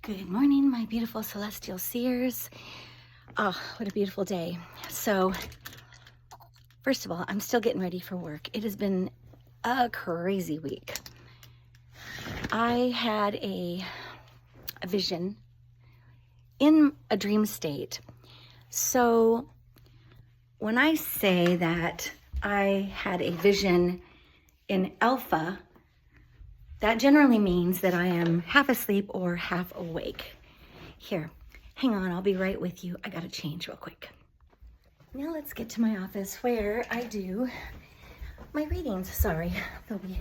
Good morning, my beautiful celestial seers. Oh, what a beautiful day. So, first of all, I'm still getting ready for work. It has been a crazy week. I had a vision in a dream state. So, when I say that I had a vision in alpha, that generally means that I am half asleep or half awake. Here, hang on, I'll be right with you. I gotta change real quick. Now let's get to my office where I do my readings. Sorry, they'll be...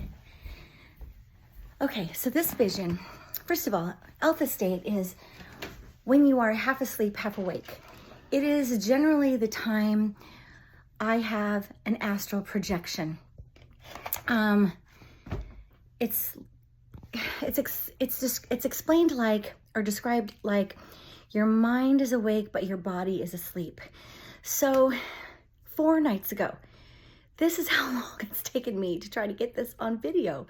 Okay, so this vision, first of all, alpha state is when you are half asleep, half awake. It is generally the time I have an astral projection. It's explained like, or described like, your mind is awake, but your body is asleep. So 4 nights ago, this is how long it's taken me to try to get this on video.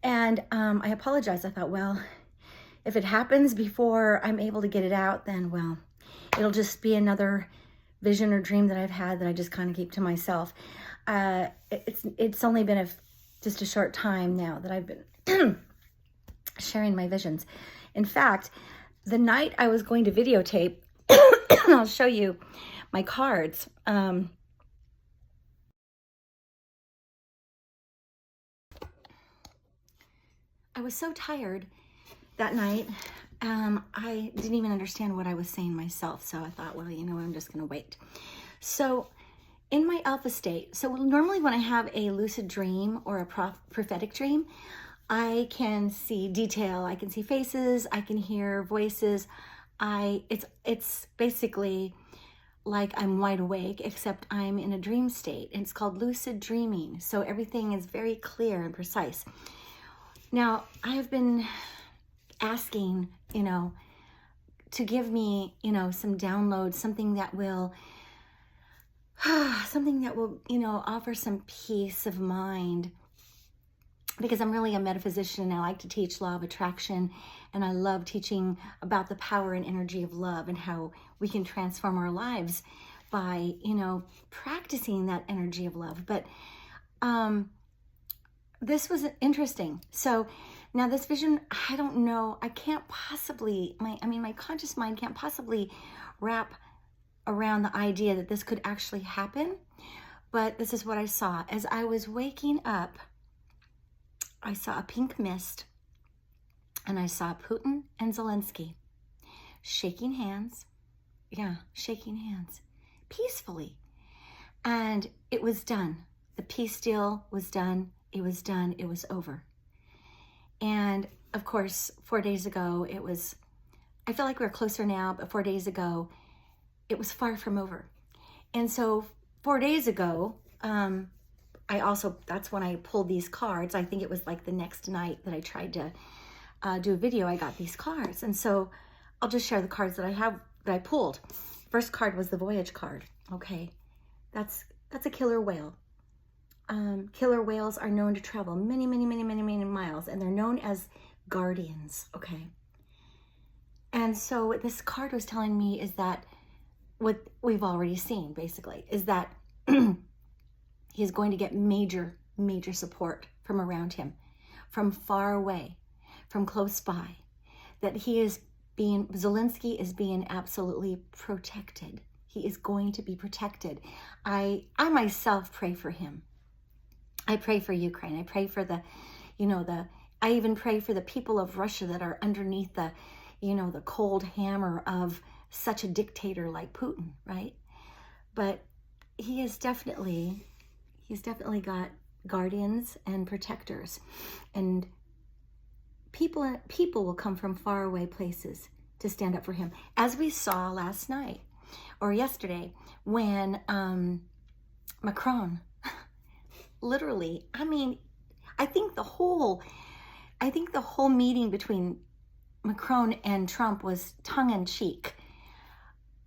And I apologize. I thought, well, if it happens before I'm able to get it out, then, well, it'll just be another vision or dream that I've had that I just kind of keep to myself. It's only been just a short time now that I've been sharing my visions. In fact, the night I was going to videotape, I'll show you my cards. I was so tired that night. I didn't even understand what I was saying myself. So I thought, well, you know, I'm just going to wait. So in my alpha state, so normally when I have a lucid dream or a prophetic dream, I can see detail, I can see faces, I can hear voices. It's basically like I'm wide awake, except I'm in a dream state. And it's called lucid dreaming. So everything is very clear and precise. Now, I have been asking, to give me, some downloads, something that will, offer some peace of mind. Because I'm really a metaphysician and I like to teach law of attraction, and I love teaching about the power and energy of love and how we can transform our lives by, practicing that energy of love. But this was interesting. So now this vision, I don't know, I can't possibly, my conscious mind can't possibly wrap around the idea that this could actually happen. But this is what I saw. As I was waking up, I saw a pink mist, and I saw Putin and Zalinski shaking hands. Yeah, shaking hands peacefully. And it was done. The peace deal was done. It was done. It was over. And of course, 4 days ago, I feel like we're closer now, but 4 days ago, it was far from over. And so 4 days ago, that's when I pulled these cards. I think it was like the next night that I tried to do a video, I got these cards. And so I'll just share the cards that I pulled. First card was the Voyage card. Okay, that's a killer whale. Killer whales are known to travel many, many, many, many, many miles, and they're known as guardians, okay? And so what this card was telling me is that what we've already seen, basically, is that he's going to get major, major support from around him, from far away, from close by, that Zalinski is being absolutely protected. He is going to be protected. I myself pray for him. I pray for Ukraine. I pray for I even pray for the people of Russia that are underneath the cold hammer of such a dictator like Putin, right? But he's definitely got guardians and protectors, and people will come from far away places to stand up for him, as we saw last night or yesterday when Macron literally, I think the whole meeting between Macron and Trump was tongue-in-cheek.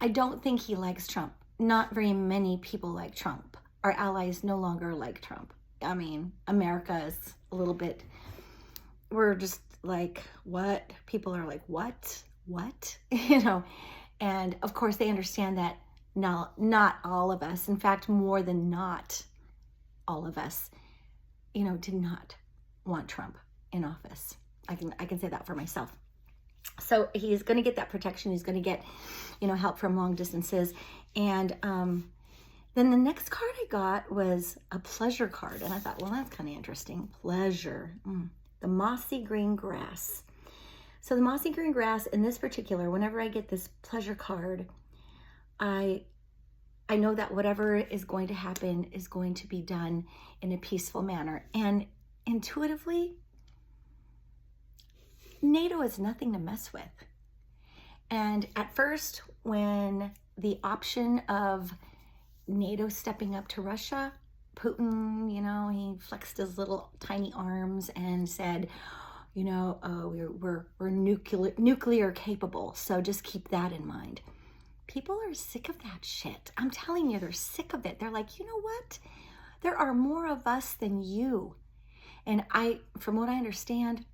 I don't think he likes Trump. Not very many people like Trump. Our allies no longer like Trump. America is a little bit, we're just like, what? People are like, what? what? You know, and of course they understand that not all of us, in fact, more than not all of us, you know, did not want Trump in office. I can say that for myself. So he's going to get that protection. He's going to get, you know, help from long distances. And then the next card I got was a pleasure card. And I thought, well, that's kind of interesting. Pleasure. The mossy green grass. So the mossy green grass, in this particular, whenever I get this pleasure card, I know that whatever is going to happen is going to be done in a peaceful manner. And intuitively, NATO is nothing to mess with. And at first, when the option of NATO stepping up to Russia, Putin, you know, he flexed his little tiny arms and said, you know, oh, we're nuclear capable. So just keep that in mind. People are sick of that shit. I'm telling you, they're sick of it. They're like, you know what? There are more of us than you. And from what I understand,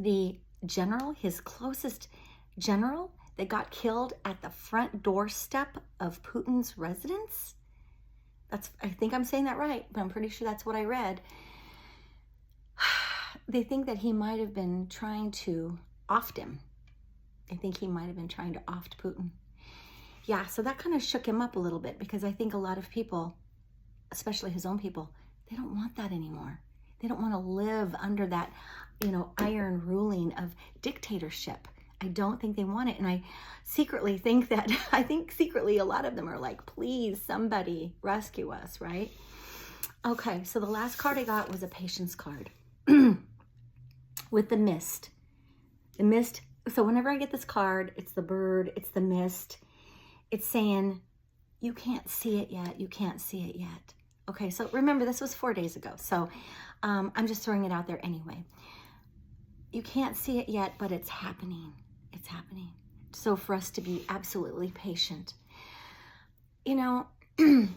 the general, his closest general that got killed at the front doorstep of Putin's residence, I think I'm saying that right, but I'm pretty sure that's what I read. They think that he might have been trying to oft him. I think he might have been trying to oft Putin. Yeah, so that kind of shook him up a little bit, because I think a lot of people, especially his own people, they don't want that anymore. They don't want to live under that, you know, iron ruling of dictatorship. I don't think they want it. And I secretly think that, secretly a lot of them are like, please, somebody rescue us, right? Okay, so the last card I got was a patience card with the mist. The mist, so whenever I get this card, it's the bird, it's the mist. It's saying, you can't see it yet, you can't see it yet. Okay, so remember, this was 4 days ago, so I'm just throwing it out there anyway. You can't see it yet, but it's happening. It's happening. So for us to be absolutely patient. You know, I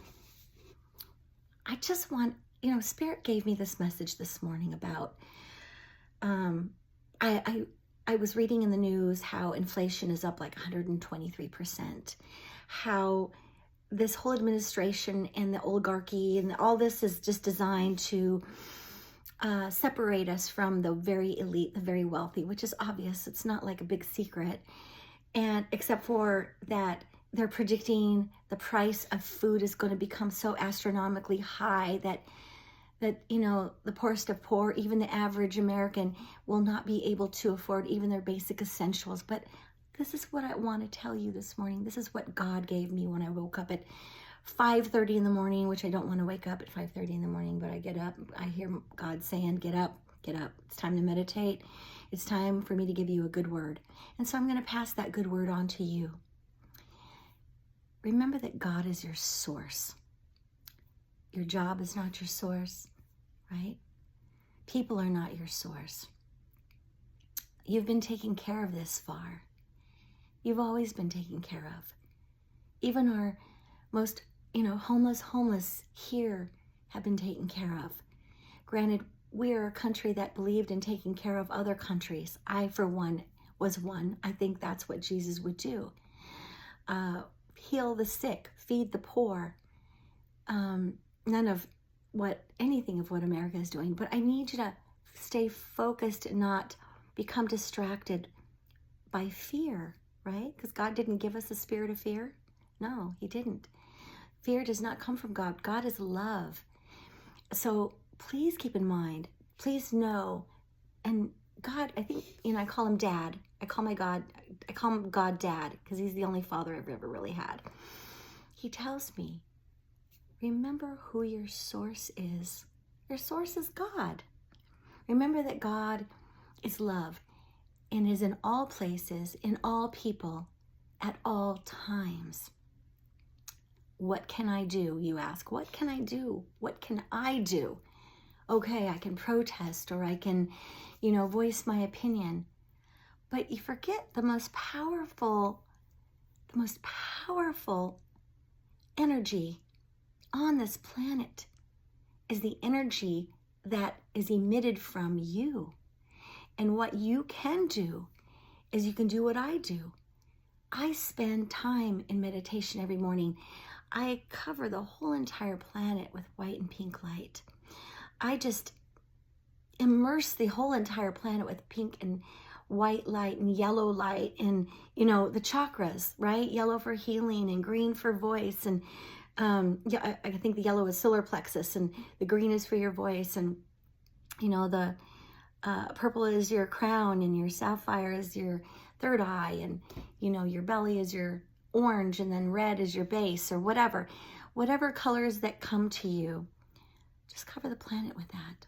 just want, you know, Spirit gave me this message this morning about, I was reading in the news how inflation is up like 123%, how this whole administration and the oligarchy and all this is just designed to separate us from the very elite, the very wealthy, which is obvious. It's not like a big secret. And except for that, they're predicting the price of food is going to become so astronomically high that you know, the poorest of poor, even the average American, will not be able to afford even their basic essentials. But this is what I want to tell you this morning. This is what God gave me when I woke up at 5:30 in the morning, which I don't want to wake up at 5:30 in the morning, but I get up. I hear God saying, get up, get up. It's time to meditate. It's time for me to give you a good word. And so I'm going to pass that good word on to you. Remember that God is your source. Your job is not your source, right? People are not your source. You've been taken care of this far. You've always been taken care of. Even our most, you know, homeless here have been taken care of. Granted, we are a country that believed in taking care of other countries. I, for one, was one. I think that's what Jesus would do. Heal the sick, feed the poor. None of anything of what America is doing, but I need you to stay focused and not become distracted by fear, right? Because God didn't give us a spirit of fear. No, he didn't. Fear does not come from God. God is love. So please keep in mind, please know, and God, I think, you know, I call him Dad. I call him God Dad, because he's the only father I've ever really had. He tells me, remember who your source is. Your source is God. Remember that God is love and is in all places, in all people, at all times. What can I do, you ask? What can I do? What can I do? Okay, I can protest, or I can, you know, voice my opinion. But you forget the most powerful energy on this planet is the energy that is emitted from you. And what you can do is you can do what I do. I spend time in meditation every morning. I cover the whole entire planet with white and pink light. I just immerse the whole entire planet with pink and white light and yellow light and, the chakras, right? Yellow for healing and green for voice. And yeah, I think the yellow is solar plexus and the green is for your voice. And, the purple is your crown and your sapphire is your third eye. And, your belly is your orange and then red is your base or whatever. Whatever colors that come to you, just cover the planet with that.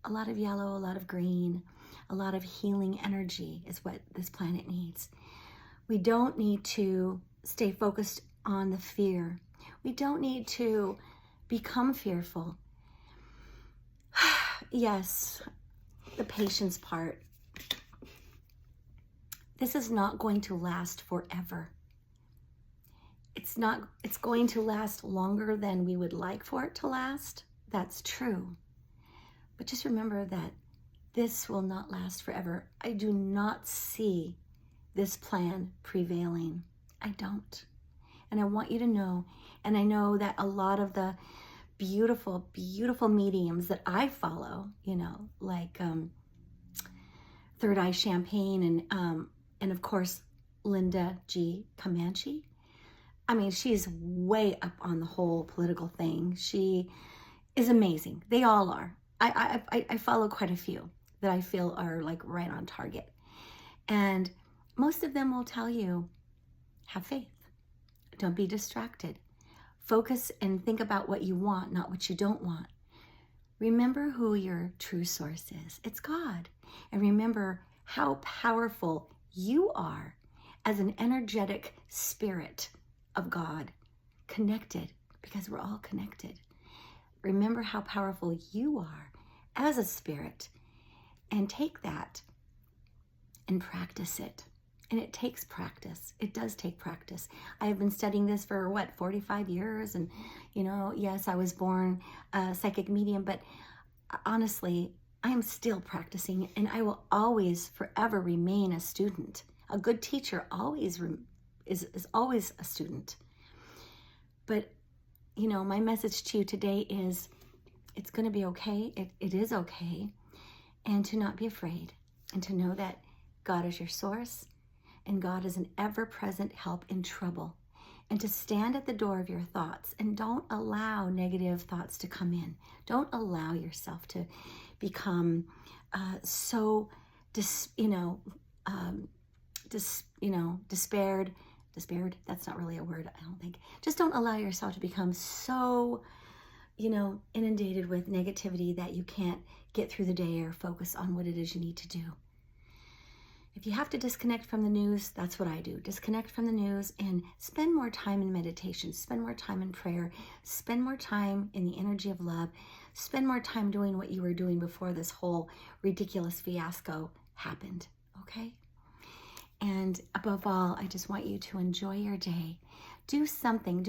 A lot of yellow, a lot of green, a lot of healing energy is what this planet needs. We don't need to stay focused on the fear. We don't need to become fearful. Yes, the patience part. This is not going to last forever. It's going to last longer than we would like for it to last. That's true. But just remember that this will not last forever. I do not see this plan prevailing. I don't. And I want you to know, and I know that a lot of the beautiful, beautiful mediums that I follow, like Third Eye Champagne and of course, Linda G. Comanche. I mean, she's way up on the whole political thing. She is amazing. They all are. I follow quite a few that I feel are like right on target. And most of them will tell you, have faith. Don't be distracted. Focus and think about what you want, not what you don't want. Remember who your true source is. It's God. And remember how powerful you are as an energetic spirit of God, connected, because we're all connected. Remember how powerful you are as a spirit, and take that and practice it. And it takes practice. It does take practice. I have been studying this for 45 years. And, yes, I was born a psychic medium, but honestly, I am still practicing, and I will always forever remain a student. A good teacher always is always a student. But, my message to you today is it's going to be okay. It is okay. And to not be afraid, and to know that God is your source, and God is an ever-present help in trouble. And to stand at the door of your thoughts, and don't allow negative thoughts to come in. Don't allow yourself to become despaired. Despaired, that's not really a word, I don't think. Just don't allow yourself to become so, inundated with negativity that you can't get through the day or focus on what it is you need to do. If you have to disconnect from the news, that's what I do. Disconnect from the news and spend more time in meditation, spend more time in prayer, spend more time in the energy of love, spend more time doing what you were doing before this whole ridiculous fiasco happened, okay? And above all, I just want you to enjoy your day. Do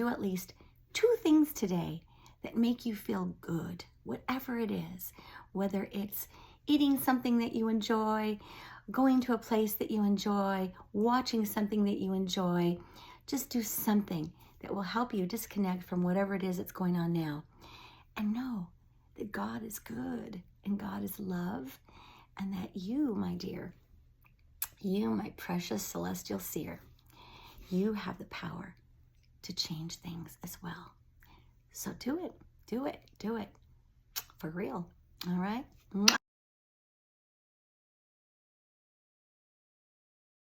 at least 2 things today that make you feel good, whatever it is, whether it's eating something that you enjoy, going to a place that you enjoy, watching something that you enjoy. Just do something that will help you disconnect from whatever it is that's going on now. And know that God is good and God is love, and that you, my dear, you, my precious celestial seer, you have the power to change things as well. So do it. For real. All right?